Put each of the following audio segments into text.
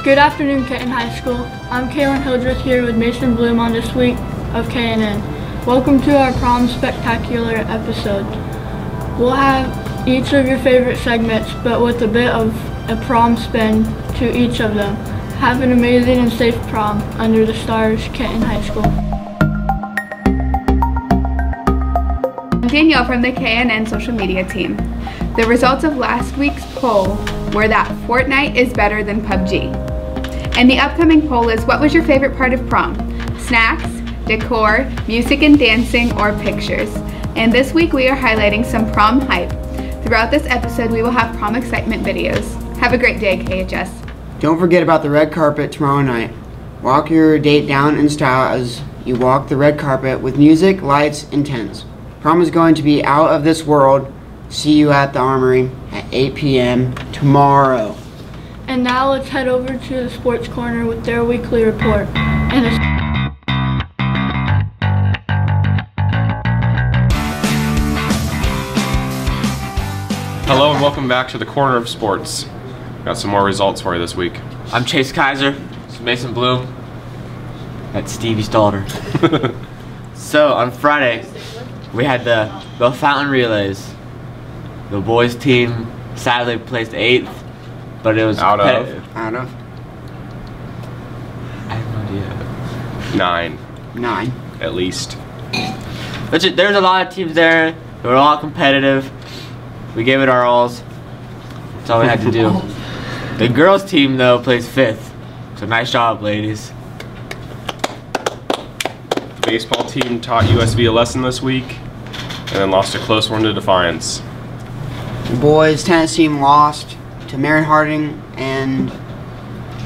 Good afternoon, KNN High School. I'm Kaylin Hildreth here with Mason Bloom on this week of KNN. Welcome to our Prom Spectacular episode. We'll have each of your favorite segments, but with a bit of a prom spin to each of them. Have an amazing and safe prom under the stars, KNN High School. I'm Danielle from the KNN social media team. The results of last week's poll were that Fortnite is better than PUBG. And the upcoming poll is, what was your favorite part of prom? Snacks, decor, music and dancing, or pictures? And this week we are highlighting some prom hype. Throughout this episode we will have prom excitement videos. Have a great day, KHS. Don't forget about the red carpet tomorrow night. Walk your date down in style as you walk the red carpet with music, lights, and tents. Prom is going to be out of this world. See you at the Armory at 8 p.m. tomorrow. And now let's head over to the Sports Corner with their weekly report. Hello and welcome back to the Corner of Sports. Got some more results for you this week. I'm Chase Kaiser. This is Mason Bloom. That's Stevie's daughter. So on Friday, we had the fountain relays. The boys team sadly placed 8th, but it was competitive. Out of? I have no idea. 9. 9. At least. There's a lot of teams there. They were all competitive. We gave it our alls. That's all we had to do. The girls team though placed 5th. So nice job, ladies. The baseball team taught USV a lesson this week and then lost a close one to Defiance. The boys tennis team lost to Marion Harding and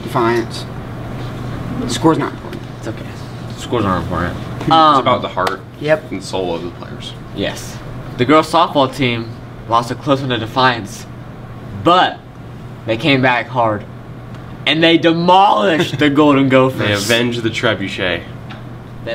Defiance. The score's not important. It's okay. Scores aren't important. It's about the heart and soul of the players. Yes. The girls softball team lost a close one to Defiance, but they came back hard and they demolished the Golden Gophers. They avenged the trebuchet.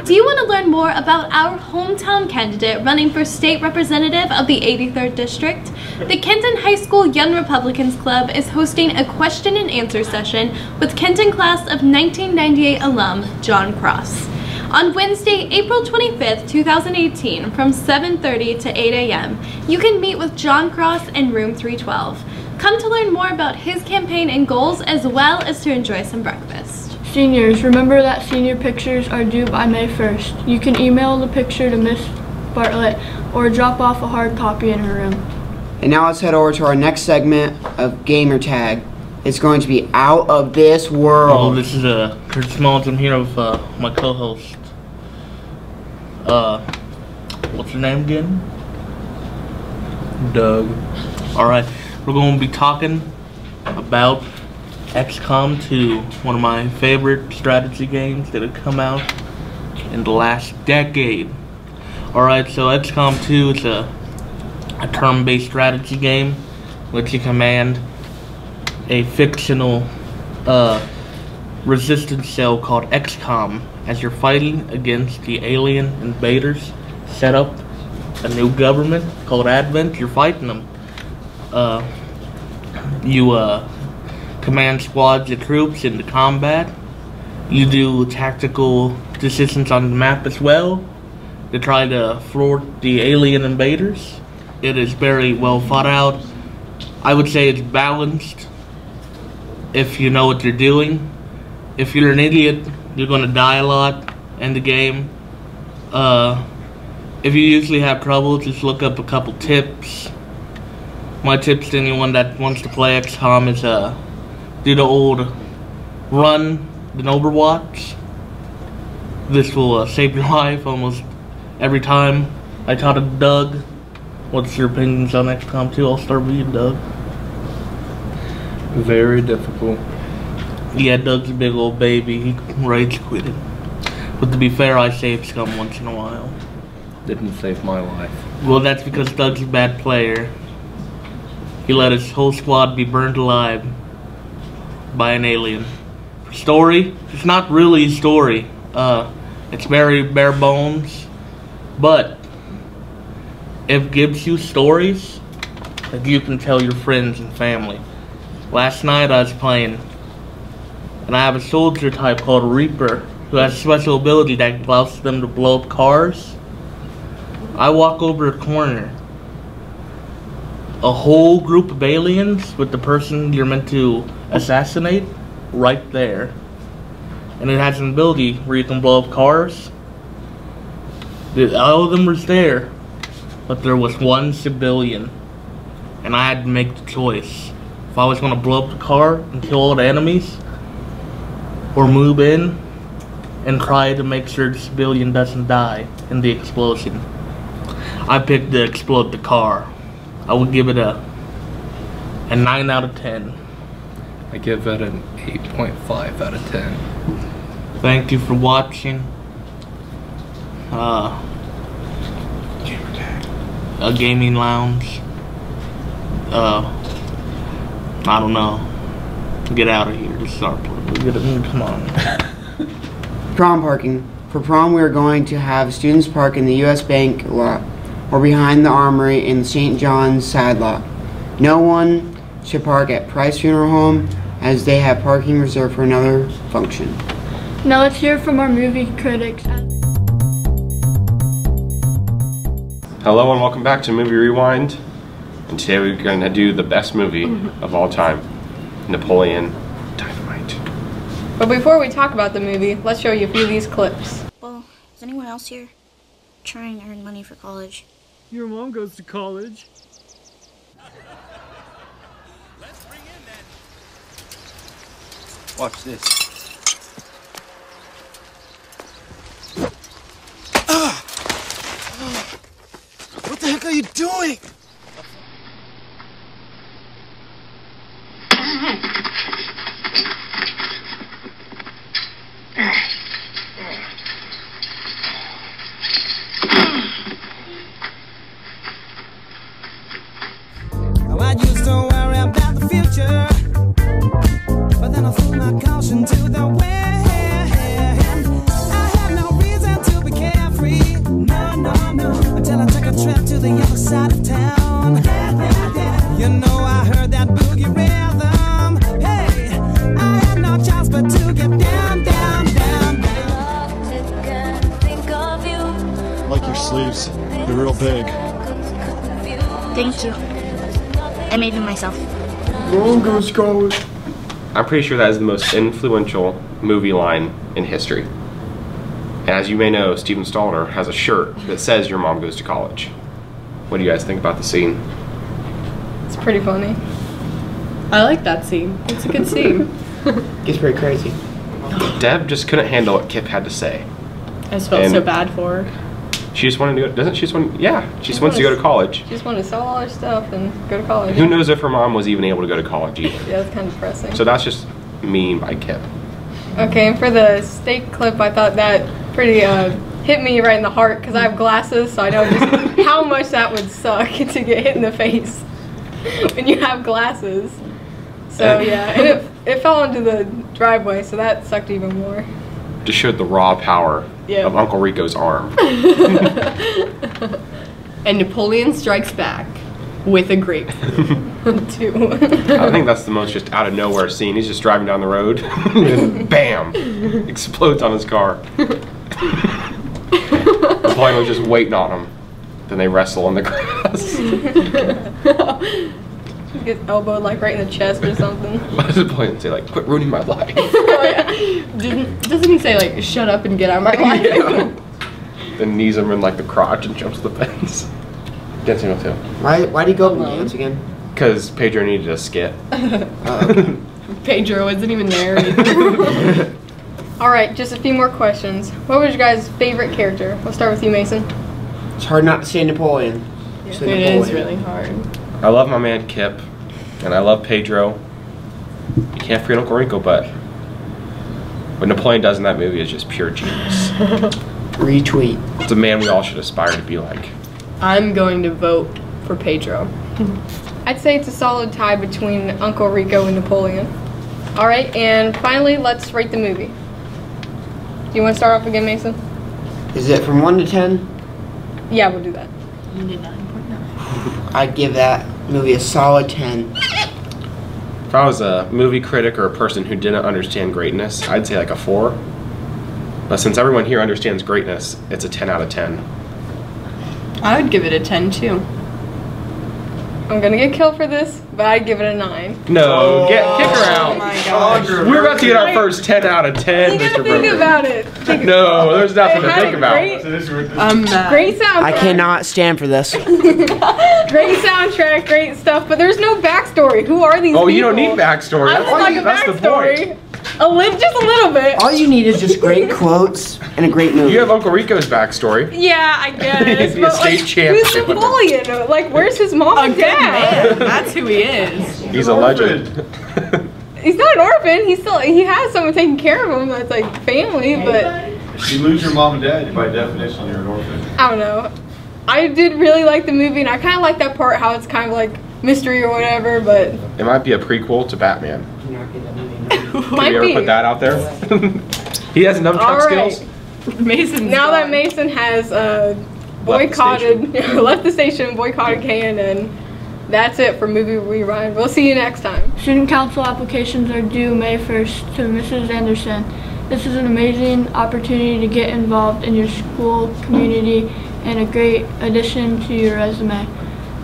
Do you want to learn more about our hometown candidate running for state representative of the 83rd District? The Kenton High School Young Republicans Club is hosting a question and answer session with Kenton class of 1998 alum John Cross. On Wednesday, April 25th, 2018, from 7:30 to 8 a.m., you can meet with John Cross in room 312. Come to learn more about his campaign and goals, as well as to enjoy some breakfast. Seniors, remember that senior pictures are due by May 1st. You can email the picture to Miss Bartlett or drop off a hard copy in her room. And now let's head over to our next segment of Gamer Tag. It's going to be out of this world. Oh, this is Kurt Smalls. I'm here with my co-host. What's your name again? Doug. Alright, we're going to be talking about XCOM 2, one of my favorite strategy games that have come out in the last decade. Alright, so XCOM 2 is a turn-based strategy game which you command a fictional resistance cell called XCOM as you're fighting against the alien invaders. Set up a new government called Advent. You're fighting them. You command squads of troops into combat. You do tactical decisions on the map as well to try to thwart the alien invaders. It is very well thought out. I would say it's balanced if you know what you're doing. If you're an idiot, you're going to die a lot in the game. If you usually have trouble, just look up a couple tips. My tips to anyone that wants to play XCOM is do the old run in Overwatch. This will save your life almost every time. I taught it Doug. What's your opinions on XCOM 2? I'll start with you, Doug. Very difficult. Yeah, Doug's a big old baby. He rage quit it. But to be fair, I save scum once in a while. Didn't save my life. Well, that's because Doug's a bad player. He let his whole squad be burned alive by an alien. Story? It's not really a story. It's very bare bones. But it gives you stories that you can tell your friends and family. Last night I was playing and I have a soldier type called Reaper who has a special ability that allows them to blow up cars. I walk over a corner. A whole group of aliens with the person you're meant to assassinate right there. And it has an ability where you can blow up cars. All of them was there, but there was one civilian. And I had to make the choice. If I was going to blow up the car and kill all the enemies, or move in and try to make sure the civilian doesn't die in the explosion. I picked to explode the car. I would give it a 9 out of 10. I give it an 8.5 out of 10. Thank you for watching. A gaming lounge. I don't know. Get out of here. Just start playing. Come on. Prom parking. For prom, we are going to have students park in the U.S. Bank lot or behind the Armory in St. John's side lot. No one should park at Price Funeral Home as they have parking reserved for another function. Now let's hear from our movie critics. Hello and welcome back to Movie Rewind. And today we're going to do the best movie of all time, Napoleon Dynamite. But before we talk about the movie, let's show you a few of these clips. Well, is anyone else here trying to earn money for college? Your mom goes to college. Let's bring in that. Watch this. What the heck are you doing? I used to worry about the future, but then I threw my caution to the wind. I had no reason to be carefree, no, until I took a trip to the other side of town. You know I heard that boogie rhythm. Hey, I had no choice but to get down. Like your sleeves, they're real big. Thank you. I made them myself. Mom goes to college. I'm pretty sure that is the most influential movie line in history. And as you may know, Steven Stalter has a shirt that says "Your mom goes to college." What do you guys think about the scene? It's pretty funny. I like that scene. It's a good scene. Gets pretty crazy. Deb just couldn't handle what Kip had to say. I just felt so bad for her. She just wanted to go, doesn't she just want, yeah, she just wants to go to college. She just wanted to sell all her stuff and go to college. Who knows if her mom was even able to go to college either. Yeah, it's kind of depressing. So that's just mean by Kip. Okay, and for the steak clip, I thought that pretty hit me right in the heart because I have glasses, so I know just how much that would suck to get hit in the face when you have glasses. So yeah, and it fell into the driveway, so that sucked even more. Just showed the raw power of Uncle Rico's arm. And Napoleon strikes back with a grape. Too. I think that's the most just out of nowhere scene. He's just driving down the road and bam, explodes on his car. Napoleon was just waiting on him. Then they wrestle in the grass. He gets elbowed like right in the chest or something. What does Napoleon say? Like, quit ruining my life. Doesn't he say like, shut up and get out of my life? Yeah. Then knees him in like the crotch and jumps the fence. Dancing with him. Why'd he go up and dance again? Because Pedro needed a skit. Okay. Pedro isn't even there. Alright, just a few more questions. What was your guys' favorite character? We'll start with you, Mason. It's hard not to say Napoleon. Yeah, it is really hard. I love my man Kip, and I love Pedro. You can't forget Uncle Rico, but what Napoleon does in that movie is just pure genius. Retweet. It's a man we all should aspire to be like. I'm going to vote for Pedro. I'd say it's a solid tie between Uncle Rico and Napoleon. Alright, and finally, let's rate the movie. Do you want to start off again, Mason? Is it from 1 to 10? Yeah, we'll do that. I'd give that movie a solid 10. If I was a movie critic or a person who didn't understand greatness, I'd say like a 4. But since everyone here understands greatness, it's a 10 out of 10. I would give it a 10 too. I'm gonna get killed for this, but I'd give it a 9. No, kick her out. Oh my gosh. We're about to get our first 10 out of 10, You Mr. gotta Broker. think about it. No, there's nothing It to had think a about. Great soundtrack. I cannot stand for this. Great soundtrack, great stuff, but there's no backstory. Who are these people? Oh, you don't need backstory. I would like a That's the backstory. point. Just a little bit. All you need is just great quotes and a great movie. You have Uncle Rico's backstory. Yeah, I guess. The but state like, championship who's Napoleon? Like, where's his mom and dad? Man, that's who he is. He's a legend. He's not an orphan. He has someone taking care of him that's like family, but If you lose your mom and dad, by definition, you're an orphan. I don't know. I did really like the movie, and I kind of like that part how it's kind of like mystery or whatever, but It might be a prequel to Batman. might Can you ever be. put that out there? He has nunchuck All right. skills. Mason's Now that gone. Mason has boycotted, left the station, boycotted KNN, that's it for Movie Rewind. We'll see you next time. Student council applications are due May 1st to Mrs. Anderson. This is an amazing opportunity to get involved in your school community and a great addition to your resume.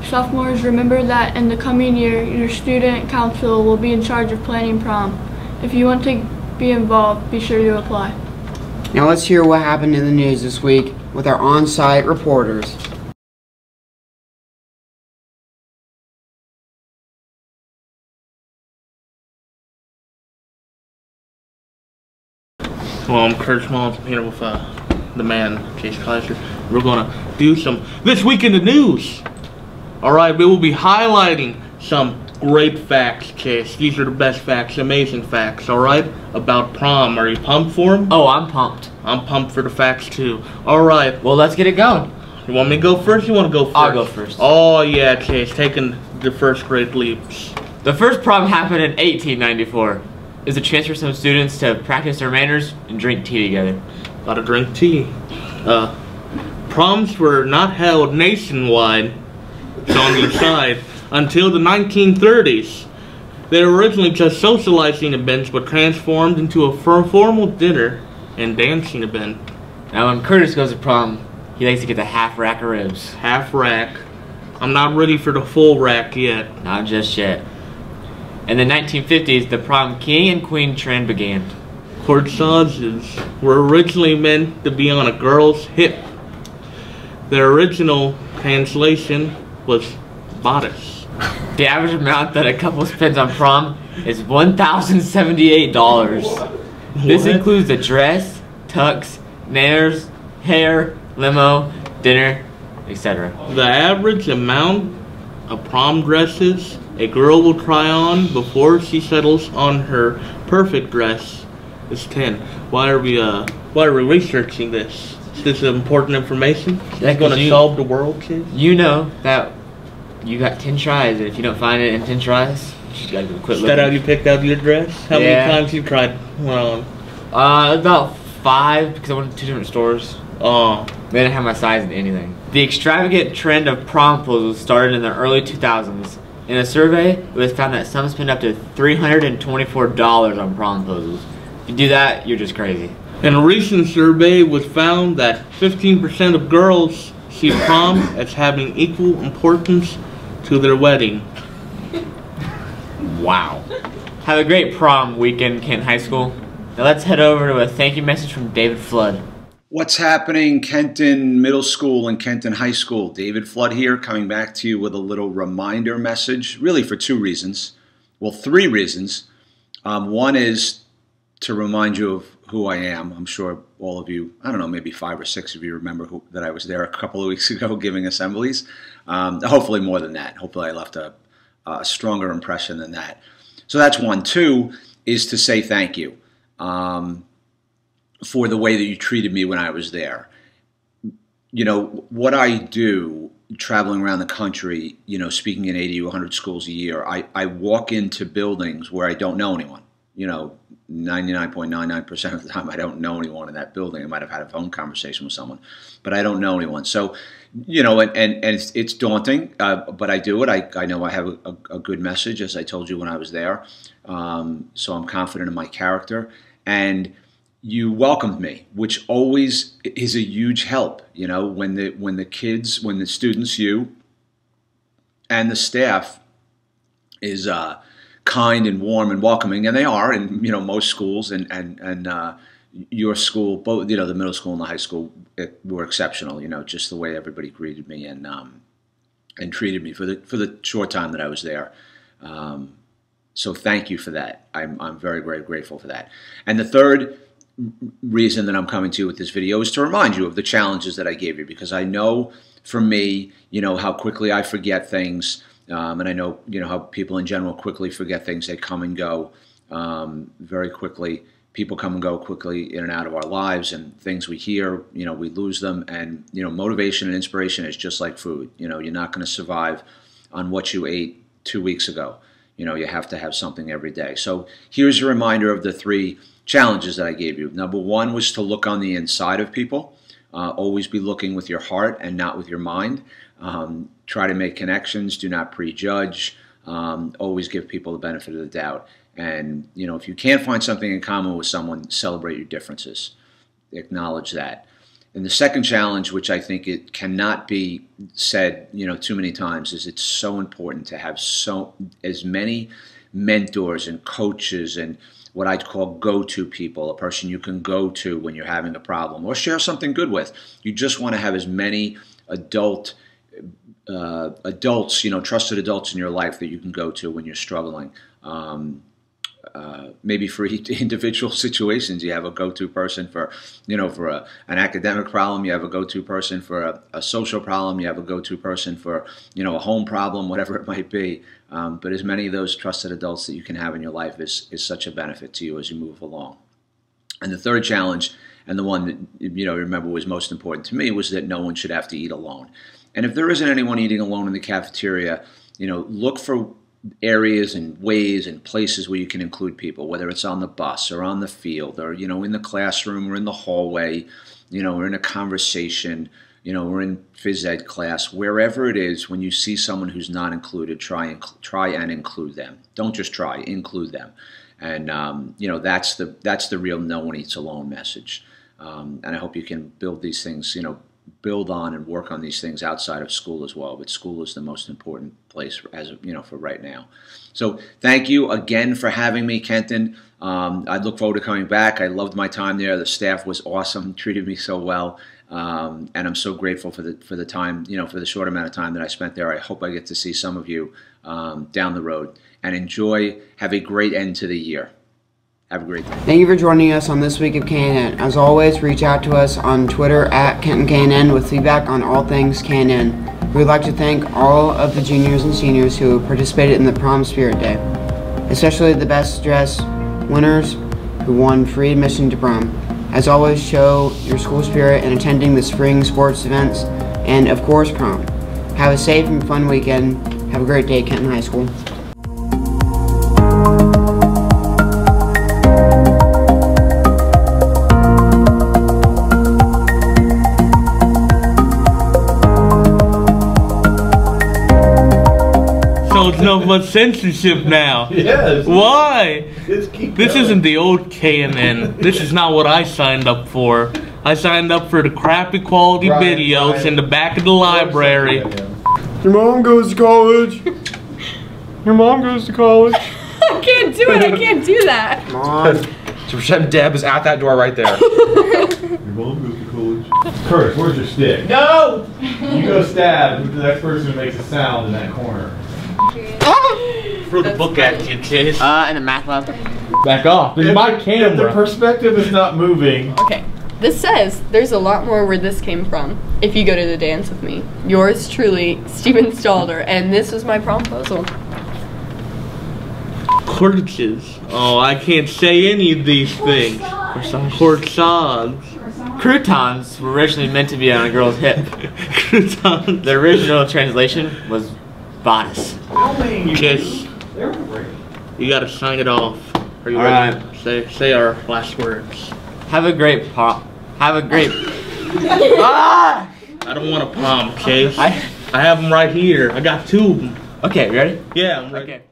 Sophomores, remember that in the coming year, your student council will be in charge of planning prom. If you want to be involved, be sure to apply. Now let's hear what happened in the news this week with our on-site reporters. Well, I'm Kurt Smalls. I'm here with the man, Chase Kleister. We're gonna do some This Week in the News. Alright, we will be highlighting some great facts, Chase. These are the best facts, amazing facts, alright? About prom. Are you pumped for them? Oh, I'm pumped. I'm pumped for the facts too. Alright, Well, let's get it going. you want me to go first? You want to go first? I'll go first. Oh yeah, Chase, taking the first great leaps. The first prom happened in 1894. It was a chance for some students to practice their manners and drink tea together. Gotta drink tea. Proms were not held nationwide, it's on the side, until the 1930s. They were originally just socializing events, but transformed into a formal dinner and dancing event. Now, when Curtis goes to prom, he likes to get the half rack of ribs. Half rack. I'm not ready for the full rack yet. Not just yet. In the 1950s, the prom king and queen trend began. Corsages were originally meant to be on a girl's hip. Their original translation was bodice. The average amount that a couple spends on prom is $1,078. This What? includes the dress, tux, nails, hair, limo, dinner, etc. The average amount of prom dresses a girl will try on before she settles on her perfect dress is 10. Why are we researching this? Is this important information? Yeah, It's gonna 'cause solve the world, kids? You know that you got 10 tries, and if you don't find it in 10 tries, you just gotta quit Is that how looking. you picked out your dress? How Yeah. many times you tried one on? About 5, because I went to 2 different stores. Oh, They didn't have my size in anything. The extravagant trend of prom proposals started in the early 2000s. In a survey, it was found that some spend up to $324 on prom proposals. If you do that, you're just crazy. in a recent survey, it was found that 15% of girls see prom as having equal importance to their wedding. Wow. Have a great prom weekend, Kent High School. Now let's head over to a thank you message from David Flood. What's happening, Kenton Middle School and Kenton High School? David Flood here, coming back to you with a little reminder message, really for 2 reasons. Well, 3 reasons. One is to remind you of who I am. I'm sure all of you, I don't know, maybe 5 or 6 of you remember that I was there a couple of weeks ago giving assemblies. Hopefully more than that. Hopefully I left a stronger impression than that. So that's one. 2 is to say thank you. For the way that you treated me when I was there. You know, what I do, traveling around the country, you know, speaking in 80 to 100 schools a year, I walk into buildings where I don't know anyone. You know, 99.99% of the time, I don't know anyone in that building. I might have had a phone conversation with someone, but I don't know anyone. So, you know, and it's daunting, but I do it. I know I have a good message, as I told you when I was there. So I'm confident in my character. And you welcomed me, which always is a huge help. You know, when the students, you and the staff is kind and warm and welcoming, and they are in, you know, most schools, and your school, both, you know, the middle school and the high school, were exceptional. You know, just the way everybody greeted me and treated me for the short time that I was there. So thank you for that. I'm very, very grateful for that. And the third reason that I'm coming to you with this video is to remind you of the challenges that I gave you, because I know for me, you know, how quickly I forget things. And I know, you know, how people in general quickly forget things. They come and go very quickly. People come and go quickly in and out of our lives, and things we hear, you know, we lose them. And, you know, motivation and inspiration is just like food. You know, you're not going to survive on what you ate 2 weeks ago. You know, you have to have something every day. So here's a reminder of the 3 challenges that I gave you. Number 1 was to look on the inside of people. Always be looking with your heart and not with your mind. Try to make connections. Do not prejudge. Always give people the benefit of the doubt. And, you know, if you can't find something in common with someone, celebrate your differences. Acknowledge that. And the second challenge, which I think it cannot be said, you know, too many times, is it's so important to have as many mentors and coaches and what I'd call go-to people, a person you can go to when you're having a problem or share something good with. You just want to have as many adults, you know, trusted adults in your life that you can go to when you're struggling. Maybe for individual situations, you have a go-to person for, you know, for an academic problem. You have a go-to person for a social problem. You have a go-to person for, you know, a home problem, whatever it might be. But as many of those trusted adults that you can have in your life is such a benefit to you as you move along. And the third challenge, and the one that, you know, remember was most important to me, was that no one should have to eat alone. And if there isn't anyone eating alone in the cafeteria, you know, look for areas and ways and places where you can include people, whether it's on the bus or on the field or, you know, in the classroom or in the hallway, you know, or in a conversation, you know, or in phys ed class, wherever it is. When you see someone who's not included, try and include them. Don't just try, include them. And, you know, that's the real no one eats alone message. And I hope you can build these things, you know, build on and work on these things outside of school as well. But school is the most important place, as you know, for right now. So thank you again for having me, Kenton. I look forward to coming back. I loved my time there. The staff was awesome, treated me so well, and I'm so grateful for the time, you know, for the short amount of time that I spent there. I hope I get to see some of you down the road, and enjoy. Have a great end to the year. Have a great day. Thank you for joining us on this week of KNN. As always, reach out to us on Twitter at KentonKNN with feedback on all things KNN. We would like to thank all of the juniors and seniors who participated in the Prom Spirit Day, especially the best dressed winners who won free admission to prom. As always, show your school spirit in attending the spring sports events and, of course, prom. Have a safe and fun weekend. Have a great day at Kenton High School. There's no much censorship now. Yes. Why? Just keep This going. isn't the old KNN. This is not what I signed up for. I signed up for the crappy quality videos in the back of the library. Your mom goes to college. Your mom goes to college. I can't do it. I can't do that. Come on. So pretend Deb is at that door right there. Your mom goes to college. Kurt, where's your stick? No! You go stab the next person who makes a sound in that corner. Throw the book at you, kid. In the math lab. Back off. This is my camera. If the perspective is not moving. Okay. This says there's a lot more where this came from if you go to the dance with me. Yours truly, Steven Stalder, and this was my promposal. Corsets. Oh, I can't say any of these things. Corsage. Croutons were originally meant to be on a girl's hip. Croutons. The original translation was bodice. Kiss. You gotta sign it off. Are you All ready? right. Say our last words. Have a great prom. Have a great. Ah! I don't want a prom, Chase. I have them right here. I got 2 of them. Okay, ready? Yeah, I'm ready. Okay.